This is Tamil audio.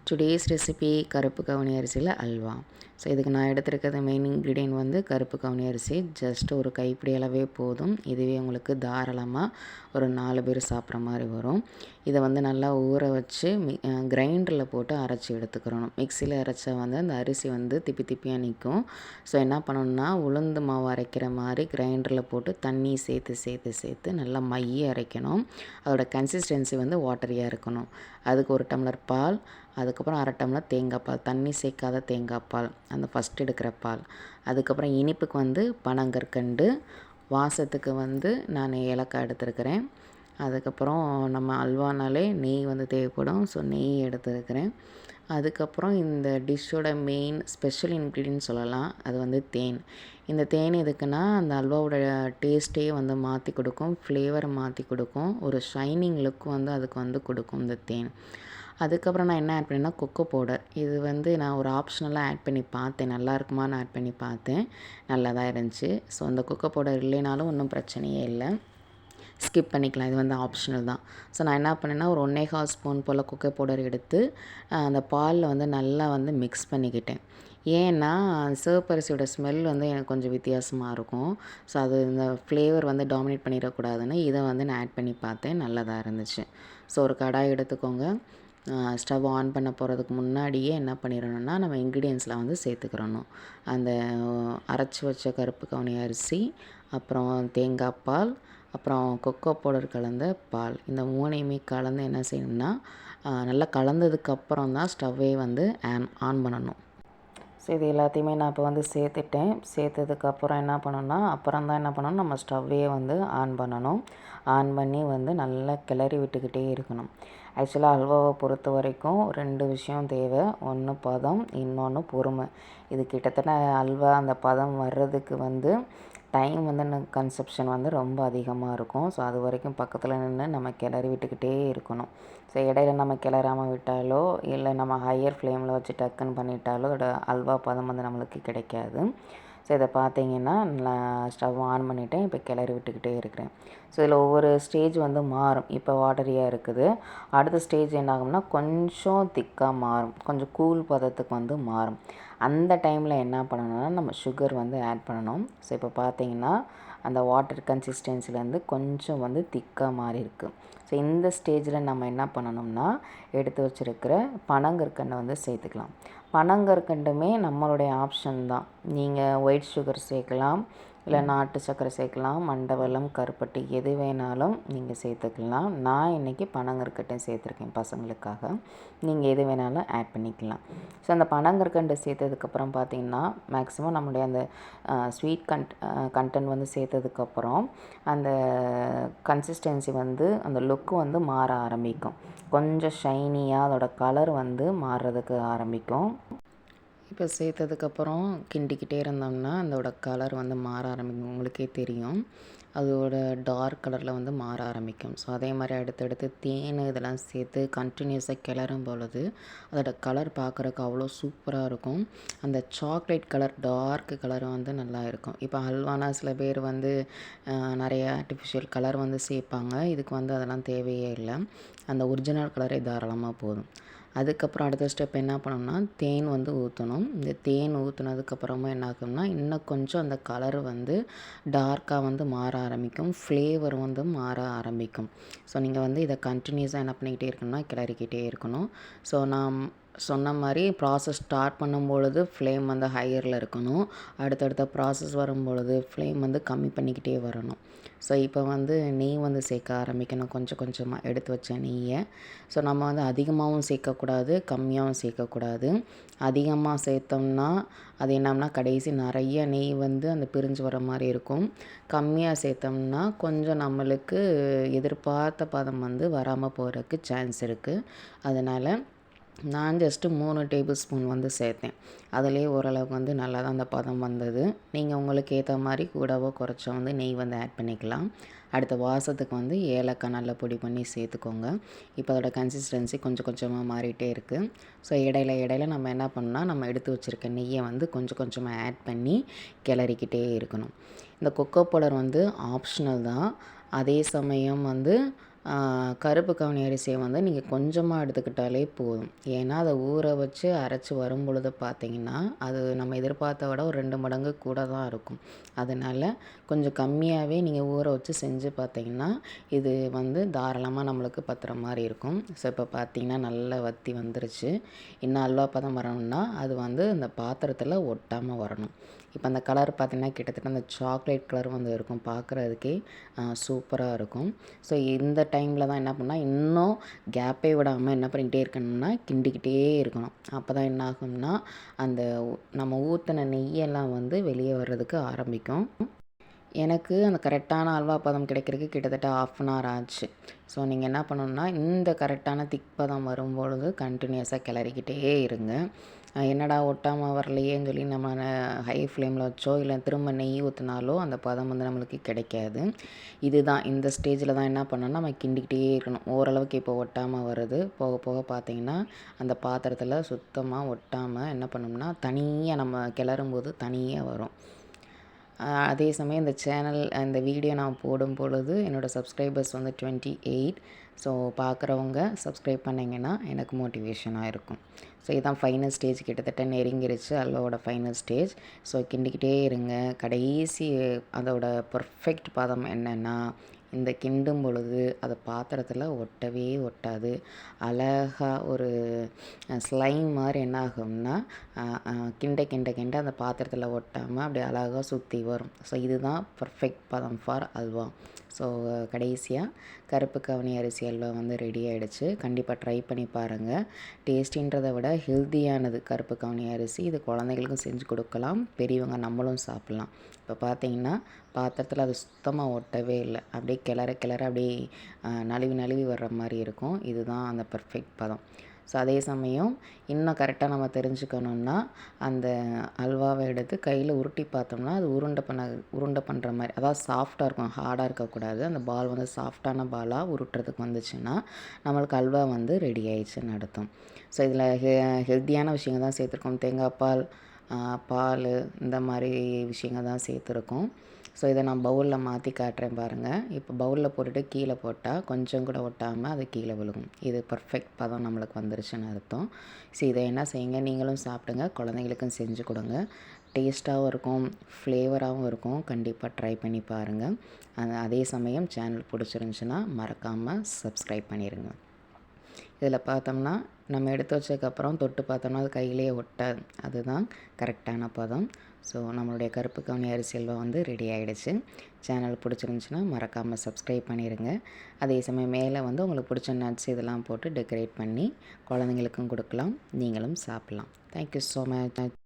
டுடேஸ் ரெசிபி கருப்பு கவுனி அரிசியில் அல்வா. ஸோ இதுக்கு நான் எடுத்துருக்கிறது மெயின் இன்க்ரீடியன்ட் வந்து கருப்பு கவுனி அரிசி. ஜஸ்ட் ஒரு கைப்பிடி அளவே போதும். இதுவே உங்களுக்கு தாராளமாக ஒரு 4 பேர் சாப்பிட்ற மாதிரி வரும். இதை வந்து நல்லா ஊற வச்சு கிரைண்டரில் போட்டு அரைச்சி எடுத்துக்கிறணும். மிக்சியில் அரைச்சா வந்து அந்த அரிசி வந்து திப்பி திப்பியாக நிற்கும். ஸோ என்ன பண்ணணும்னா உளுந்து மாவு அரைக்கிற மாதிரி கிரைண்டரில் போட்டு தண்ணி சேர்த்து நல்லா மைய அரைக்கணும். அதோட கன்சிஸ்டன்சி வந்து வாட்டரியாக இருக்கணும். அதுக்கு 1 டம்ளர் பால், அதுக்கப்புறம் 1/2 டம்ளர் தேங்காய் பால், தண்ணி சேர்க்காத தேங்காய் பால், அந்த ஃபஸ்ட் எடுக்கிற பால். அதுக்கப்புறம் இனிப்புக்கு வந்து பனங்கற்கண்டு, வாசத்துக்கு வந்து நான் ஏலக்காய் எடுத்துருக்கிறேன். அதுக்கப்புறம் நம்ம அல்வானாலே நெய் வந்து தேவைப்படும். ஸோ நெய் எடுத்துருக்கிறேன். அதுக்கப்புறம் இந்த டிஷ்ஷோட மெயின் ஸ்பெஷல் இன்க்ரீடியன்ட் சொல்லலாம், அது வந்து தேன். இந்த தேன் எதுக்குன்னா அந்த அல்வாவோட டேஸ்ட்டே வந்து மாற்றி கொடுக்கும், ஃப்ளேவரை மாற்றி கொடுக்கும், ஒரு ஷைனிங் லுக் வந்து அதுக்கு வந்து கொடுக்கும் இந்த தேன். அதுக்கப்புறம் நான் என்ன ஆட் பண்ணேன்னா கொக்கோ பவுடர். இது வந்து நான் ஒரு ஆப்ஷனலாக ஆட் பண்ணி பார்த்தேன், நல்லா இருக்குமான்னு ஆட் பண்ணி பார்த்தேன், நல்லா தான் இருந்துச்சு. ஸோ அந்த கொக்கோ பவுடர் இல்லைனாலும் ஒன்றும் பிரச்சனையே இல்லை, ஸ்கிப் பண்ணிக்கலாம், இது வந்து ஆப்ஷனல் தான். ஸோ நான் என்ன பண்ணேன்னா ஒரு 1 1/4 ஸ்பூன் போல் கொக்கோ பவுடர் எடுத்து அந்த பாலில் வந்து நல்லா வந்து மிக்ஸ் பண்ணிக்கிட்டேன். ஏன்னா சிவப்பரிசியோட ஸ்மெல் வந்து எனக்கு கொஞ்சம் வித்தியாசமாக இருக்கும். ஸோ அது இந்த ஃப்ளேவர் வந்து டாமினேட் பண்ணிடக்கூடாதுன்னு இதை வந்து நான் ஆட் பண்ணி பார்த்தேன், நல்லதாக இருந்துச்சு. ஸோ ஒரு கடாய் எடுத்துக்கோங்க. ஸ்டவ் ஆன் பண்ண போகிறதுக்கு முன்னாடியே என்ன பண்ணிடணும்னா நம்ம இன்க்ரீடியன்ஸில் வந்து சேர்த்துக்கிறணும். அந்த அரைச்சி வச்ச கருப்பு கவுனி அரிசி, அப்புறம் தேங்காய் பால், அப்புறம் கொக்கோ பவுடர் கலந்த பால், இந்த 3ஐயுமே கலந்து என்ன செய்யணும்னா நல்லா கலந்ததுக்கப்புறம் தான் ஸ்டவ்வே வந்து ஆன் பண்ணணும். ஸோ இது எல்லாத்தையுமே நான் இப்போ வந்து சேர்த்துட்டேன். சேர்த்ததுக்கப்புறம் என்ன பண்ணணும்னா அப்புறம் தான் என்ன பண்ணணும், நம்ம ஸ்டவ்வே வந்து ஆன் பண்ணணும். ஆன் பண்ணி வந்து நல்லா கிளறி விட்டுக்கிட்டே இருக்கணும். ஆக்சுவலாக அல்வாவை பொறுத்த வரைக்கும் 2 விஷயம் தேவை. ஒன்று பதம், இன்னொன்று பொறுமை. இது கிட்டத்தட்ட அல்வா அந்த பதம் வர்றதுக்கு வந்து டைம் வந்து கன்சப்ஷன் வந்து ரொம்ப அதிகமாக இருக்கும். ஸோ அது வரைக்கும் பக்கத்தில் நின்று நம்ம கிளறி விட்டுக்கிட்டே இருக்கணும். ஸோ இடையில நம்ம கிளறாமல் விட்டாலோ இல்லை நம்ம ஹையர் ஃப்ளேமில் வச்சு டக்குன்னு பண்ணிட்டாலோ அதோட அல்வா பதம் வந்து நம்மளுக்கு கிடைக்காது. ஸோ இதை பார்த்தீங்கன்னா நான் ஸ்டவ் ஆன் பண்ணிவிட்டேன், இப்போ கிளறி விட்டுக்கிட்டே இருக்கிறேன். ஸோ இதில் ஒவ்வொரு ஸ்டேஜ் வந்து மாறும். இப்போ வாட்டரியாக இருக்குது, அடுத்த ஸ்டேஜ் என்ன ஆகும்னா கொஞ்சம் திக்காக மாறும், கொஞ்சம் கூல் பதத்துக்கு வந்து மாறும். அந்த டைமில் என்ன பண்ணணும்னா நம்ம சுகர் வந்து ஆட் பண்ணணும். ஸோ இப்போ பார்த்தீங்கன்னா அந்த வாட்டர் கன்சிஸ்டன்சிலேருந்து கொஞ்சம் வந்து திக்காக மாறி இருக்குது. ஸோ இந்த ஸ்டேஜில் நம்ம என்ன பண்ணணும்னா எடுத்து வச்சுருக்கிற பனங்கற்கண்டை வந்து சேர்த்துக்கலாம். பனங்கற்கண்டுமே நம்மளுடைய ஆப்ஷன் தான். நீங்கள் ஒயிட் சுகர் சேர்க்கலாம், இல்லை நாட்டு சர்க்கரை சேர்க்கலாம், மண்டவெல்லம், கருப்பட்டி எது வேணாலும் நீங்கள் சேர்த்துக்கலாம். நான் இன்றைக்கி பனங்கற்கண்டையும் சேர்த்துருக்கேன் பசங்களுக்காக. நீங்கள் எது வேணாலும் ஆட் பண்ணிக்கலாம். ஸோ அந்த பனங்கற்கண்டு சேர்த்ததுக்கப்புறம் பார்த்திங்கன்னா மேக்ஸிமம் நம்மளுடைய அந்த ஸ்வீட் கண்டென்ட் வந்து சேர்த்ததுக்கப்புறம் அந்த கன்சிஸ்டன்சி வந்து அந்த லுக்கு வந்து மாற ஆரம்பிக்கும். கொஞ்சம் ஷைனியாக அதோட கலர் வந்து மாறுறதுக்கு ஆரம்பிக்கும். இப்போ சேர்த்ததுக்கப்புறம் கிண்டிக்கிட்டே இருந்தோம்னா அதோட கலர் வந்து மாற ஆரம்பிக்கும், உங்களுக்கே தெரியும். அதோட டார்க் கலரில் வந்து மாற ஆரம்பிக்கும். ஸோ அதே மாதிரி அடுத்தடுத்து தேன் இதெல்லாம் சேர்த்து கண்டினியூஸாக கிளறும் பொழுது அதோட கலர் பார்க்குறக்கு அவ்வளோ சூப்பராக இருக்கும். அந்த சாக்லேட் கலர், டார்க் கலர் வந்து நல்லா இருக்கும். இப்போ அல்வானா சில பேர் வந்து நிறைய ஆர்டிஃபிஷியல் கலர் வந்து சேர்ப்பாங்க. இதுக்கு வந்து அதெல்லாம் தேவையே இல்லை, அந்த ஒரிஜினல் கலரே தாராளமாக போதும். அதுக்கப்புறம் அடுத்த ஸ்டெப் என்ன பண்ணணும்னா தேன் வந்து ஊற்றணும். இந்த தேன் ஊற்றுனதுக்கப்புறமா என்ன ஆகும்னா இன்னும் கொஞ்சம் அந்த கலர் வந்து டார்க்காக வந்து மாற ஆரம்பிக்கும், ஃப்ளேவர் வந்து மாற ஆரம்பிக்கும். ஸோ நீங்கள் வந்து இதை கண்டினியூஸாக என்ன பண்ணிக்கிட்டே இருக்கணும்னா கிளறிக்கிட்டே இருக்கணும். ஸோ நான் சொன்ன மாதிரி ப்ராசஸ் ஸ்டார்ட் பண்ணும்பொழுது ஃப்ளேம் வந்து ஹையரில் இருக்கணும், அடுத்தடுத்த ப்ராசஸ் வரும்பொழுது ஃப்ளேம் வந்து கம்மி பண்ணிக்கிட்டே வரணும். ஸோ இப்போ வந்து நெய் வந்து சேர்க்க ஆரம்பிக்கணும், கொஞ்சம் கொஞ்சமாக எடுத்து வச்ச நெய்யை. ஸோ நம்ம வந்து அதிகமாகவும் சேர்க்கக்கூடாது, கம்மியாகவும் சேர்க்கக்கூடாது. அதிகமாக சேர்த்தோம்னா அது என்னம்னா கடைசி நிறைய நெய் வந்து அந்த பிரிஞ்சு வர மாதிரி இருக்கும். கம்மியாக சேர்த்தோம்னா கொஞ்சம் நம்மளுக்கு எதிர்பார்த்த பதம் வந்து வராமல் போகிறதுக்கு சான்ஸ் இருக்குது. அதனால் நான் ஜஸ்ட்டு 3 டேபிள் ஸ்பூன் வந்து சேர்த்தேன். அதிலே ஓரளவுக்கு வந்து நல்லா தான் அந்த பதம் வந்தது. நீங்கள் உங்களுக்கு ஏற்ற மாதிரி கூடவோ குறைச்சோ வந்து நெய் வந்து ஆட் பண்ணிக்கலாம். அடுத்த வாசத்துக்கு வந்து ஏலக்காய் நல்லா பொடி பண்ணி சேர்த்துக்கோங்க. இப்போ அதோட கன்சிஸ்டன்சி கொஞ்சம் கொஞ்சமாக மாறிட்டே இருக்குது. ஸோ இடையில நம்ம என்ன பண்ணணும்னா நம்ம எடுத்து வச்சுருக்க நெய்யை வந்து கொஞ்சம் கொஞ்சமாக ஆட் பண்ணி கிளறிக்கிட்டே இருக்கணும். இந்த கொக்கோ பவுடர் வந்து ஆப்ஷனல் தான், அதே சமயம் வந்து கருப்பு கவுனி அரிசியை வந்து நீங்கள் கொஞ்சமாக எடுத்துக்கிட்டாலே போதும். ஏன்னா அதை ஊற வச்சு அரைச்சி வரும் பொழுது பார்த்திங்கன்னா அது நம்ம எதிர்பார்த்த விட ஒரு 2 மடங்கு கூட தான் இருக்கும். அதனால் கொஞ்சம் கம்மியாகவே நீங்கள் ஊற வச்சு செஞ்சு பார்த்திங்கன்னா இது வந்து தாராளமாக நம்மளுக்கு பத்துற மாதிரி இருக்கும். ஸோ இப்போ பார்த்திங்கன்னா நல்லா வற்றி வந்துருச்சு. இன்னும் அல்வா பதம் வரணும்னா அது வந்து அந்த பாத்திரத்தில் ஒட்டாமல் வரணும். இப்போ அந்த கலர் பார்த்திங்கன்னா கிட்டத்தட்ட அந்த சாக்லேட் கலர் வந்து இருக்கும், பார்க்குறதுக்கே சூப்பராக இருக்கும். ஸோ இந்த டைமில் தான் என்ன பண்ணால் இன்னும் கேப்பே விடாமல் என்ன பண்ணிகிட்டே இருக்கணும்னா கிண்டிக்கிட்டே இருக்கணும். அப்போ தான் என்ன ஆகும்னா அந்த நம்ம ஊற்றின நெய்யெல்லாம் வந்து வெளியே வர்றதுக்கு ஆரம்பிக்கும். எனக்கு அந்த கரெக்டான அல்வா பதம் கிடைக்கிறதுக்கு கிட்டத்தட்ட 1/2 அன் ஹவர் ஆச்சு. ஸோ நீங்கள் என்ன பண்ணணுன்னா இந்த கரெக்டான திக் பதம் வரும்பொழுது கண்டினியூஸாக கிளறிக்கிட்டே இருங்க. என்னடா ஒட்டாமல் வரலையேன்னு சொல்லி நம்ம ஹை ஃப்ளேமில் வச்சோ இல்லை திரும்ப நெய் ஊற்றினாலோ அந்த பதம் வந்து நம்மளுக்கு கிடைக்காது. இதுதான் இந்த ஸ்டேஜில் தான் என்ன பண்ணணும்னா நம்ம கிண்டிக்கிட்டே இருக்கணும். ஓரளவுக்கு இப்போ ஒட்டாமல் வருது. போக போக பார்த்திங்கன்னா அந்த பாத்திரத்தில் சுத்தமாக ஒட்டாமல் என்ன பண்ணணும்னா தனியாக நம்ம கிளறும்போது தனியாக வரும். அதே சமயம் இந்த வீடியோ நான் போடும் பொழுது என்னோடய சப்ஸ்கிரைபர்ஸ் வந்து 28. ஸோ பார்க்குறவங்க சப்ஸ்கிரைப் பண்ணிங்கன்னா எனக்கு மோட்டிவேஷனாக இருக்கும். ஸோ இதுதான் ஃபைனல் ஸ்டேஜ், கிட்டத்தட்ட நெருங்கிருச்சு அல்வாவோட ஃபைனல் ஸ்டேஜ். ஸோ கிண்டிக்கிட்டே இருங்க. கடைசி அதோட பர்ஃபெக்ட் பதம் என்னென்னா இந்த கிண்டும் பொழுது அது பாத்திரத்தில் ஒட்டவே ஒட்டாது. அழகாக ஒரு ஸ்லைம் மாதிரி என்ன ஆகும்னா கிண்ட கிண்ட கிண்ட அந்த பாத்திரத்தில் ஒட்டாமல் அப்படியே அழகாக சுற்றி வரும். ஸோ இதுதான் பர்ஃபெக்ட் பதம் ஃபார் அல்வா. ஸோ கடைசியாக கருப்பு கவுனி அரிசி அல்வா வந்து ரெடி ஆகிடுச்சு. கண்டிப்பாக ட்ரை பண்ணி பாருங்கள். டேஸ்டின்றதை விட ஹெல்த்தியானது கருப்பு கவுனி அரிசி. இது குழந்தைகளுக்கும் செஞ்சு கொடுக்கலாம், பெரியவங்க நம்மளும் சாப்பிட்லாம். இப்போ பார்த்திங்கன்னா பாத்திரத்தில் அது சுத்தமாக ஒட்டவே இல்லை. அப்படியே கிளற கிளற அப்படியே நழுவி நழுவி வர்ற மாதிரி இருக்கும். இதுதான் அந்த பர்ஃபெக்ட் பதம். ஸோ அதே சமயம் இன்னும் கரெக்டாக நம்ம தெரிஞ்சுக்கணுன்னா அந்த அல்வாவை எடுத்து கையில் உருட்டி பார்த்தோம்னா அது உருண்டை பண்ணுற மாதிரி, அதாவது சாஃப்டாக இருக்கும், ஹார்டாக இருக்கக்கூடாது. அந்த பால் வந்து சாஃப்டான பாலாக உருட்டுறதுக்கு வந்துச்சுன்னா நம்மளுக்கு அல்வா வந்து ரெடி ஆயிடுச்சுன்னு அர்த்தம். ஸோ இதில் ஹெல்த்தியான விஷயங்கள் தான் சேர்த்துருக்கோம். தேங்காய் பால், பால், இந்த மாதிரி விஷயங்கள் தான் சேர்த்துருக்கோம். ஸோ இதை நான் பவுலில் மாற்றி காட்டுறேன் பாருங்கள். இப்போ பவுலில் போட்டுட்டு கீழே போட்டால் கொஞ்சம் கூட ஒட்டாமல் அது கீழே விழுகும். இது பர்ஃபெக்ட் பதம் நம்மளுக்கு வந்துருச்சுன்னு அர்த்தம். ஸோ இதை என்ன செய்யுங்க, நீங்களும் சாப்பிடுங்க, குழந்தைங்களுக்கும் செஞ்சு கொடுங்க. டேஸ்ட்டாகவும் இருக்கும், ஃப்ளேவராகவும் இருக்கும். கண்டிப்பாக ட்ரை பண்ணி பாருங்கள். அதே சமயம் சேனல் பிடிச்சிருந்துச்சுன்னா மறக்காமல் சப்ஸ்கிரைப் பண்ணிடுங்க. இதில் பார்த்தோம்னா நம்ம எடுத்து வச்சதுக்கப்புறம் தொட்டு பார்த்தோம்னா அது கையிலே ஒட்டாது. அதுதான் கரெக்டான பதம். ஸோ நம்மளுடைய கருப்பு கவுனி அரிசி அல்வா வந்து ரெடி ஆகிடுச்சு. சேனல் பிடிச்சிருந்துச்சுன்னா மறக்காமல் சப்ஸ்கிரைப் பண்ணிடுங்க. அதே சமயம் மேலே வந்து உங்களுக்கு பிடிச்ச நட்ஸ் இதெல்லாம் போட்டு டெக்கரேட் பண்ணி குழந்தைங்களுக்கும் கொடுக்கலாம், நீங்களும் சாப்பிட்லாம். Thank you so much.